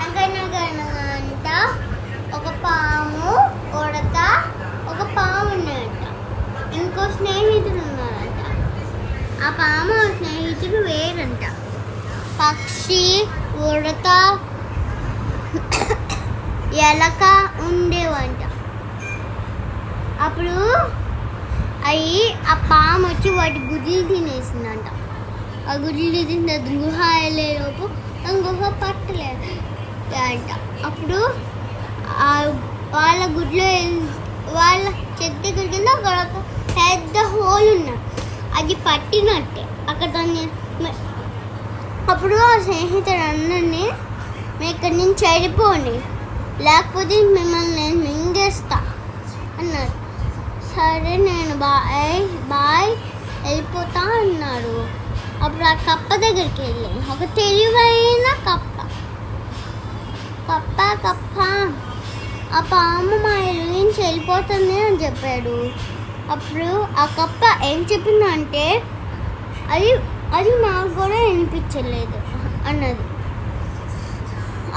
అంట ఒక పాము ఉడత ఒక పాము ఉన్నాయంట. ఇంకో స్నేహితుడు ఉన్నారంట. ఆ పాము స్నేహితుడు వేరంట. పక్షి ఉడత ఎలక ఉండేవంట. అప్పుడు ఆ పాము వచ్చి వాటి గుడ్లు తినేసిందంట. ఆ గుడ్లు తిన్న గుహ వెళ్ళేలోపు ఆ గుహ పట్టలేదు అంట. అప్పుడు వాళ్ళ గుడ్లో వాళ్ళ చెట్టు కింద ఒక పెద్ద హోల్ ఉన్నా అది పట్టినట్టే అక్కడ దాన్ని. అప్పుడు ఆ స్నేహితుడు అందరినీ మేము ఇక్కడి నుంచి వెళ్ళిపోండి, లేకపోతే మిమ్మల్ని నేను మింగేస్తా అన్నాడు. సరే నేను బాయ్ వెళ్ళిపోతా అన్నాడు. అప్పుడు ఆ కప్ప దగ్గరికి వెళ్ళాను. ఒక తెలివైన కప్ప ఆ పాము మా ఇల్లు నుంచి వెళ్ళిపోతుంది అని చెప్పాడు. అప్పుడు ఆ కప్ప ఏం చెప్పిందంటే అది మాకు కూడా వినిపించలేదు అన్నది.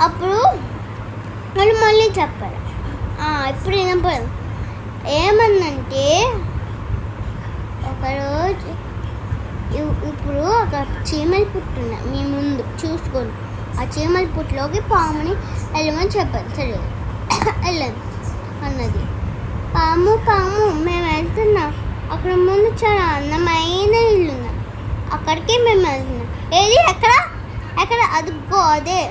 అప్పుడు వాళ్ళు మళ్ళీ చెప్పారు. ఇప్పుడు వినపడు. ఏమన్నంటే ఒకరోజు ఇప్పుడు ఒక చీమల పుట్టు ఉన్నాయి మీ ముందు చూసుకోండి. ఆ చీమల పుట్టులోకి పాముని వెళ్ళమని చెప్పారు. సరే వెళ్ళదు అన్నది. పాము మేము వెళ్తున్నాం, అక్కడ ముందు చాలా అందమైన ఇల్లు ఉంది, అక్కడికి మేము వెళ్తున్నాం. ఏది ఎక్కడ అదిగో అదే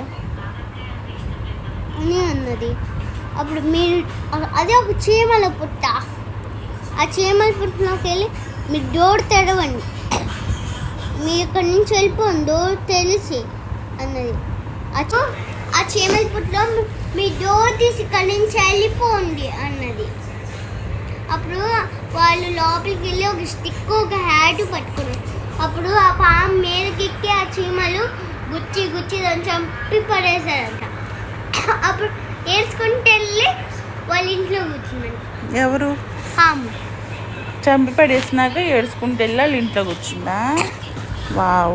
అని అన్నది. అప్పుడు మీరు అదే ఒక చీమల పుట్ట. ఆ చీమల పుట్టలోకి వెళ్ళి మీరు డోర్ తెరవండి, మీరు ఇక్కడి నుంచి వెళ్ళిపోండి డోర్ తెలిసి అన్నది. ఆ చీమల పుట్టలో మీ డోర్ తీసి ఇక్కడి నుంచి వెళ్ళిపోండి అన్నది. అప్పుడు వాళ్ళు లోపలికి వెళ్ళి ఒక స్టిక్ ఒక హ్యాట్ పట్టుకున్నారు. అప్పుడు ఆ పాము మీదకి ఆ చీమలు గుచ్చి దాన్ని చంపి పడేశారంట. అప్పుడు ఏడ్చుకుంటూ వెళ్ళి వాళ్ళ ఇంట్లో కూర్చున్నాడు. ఎవరు? పాము చంపి పడేసినాక ఏడ్చుకుంటూ వెళ్ళి వాళ్ళ ఇంట్లో కూర్చుందా? వావ్.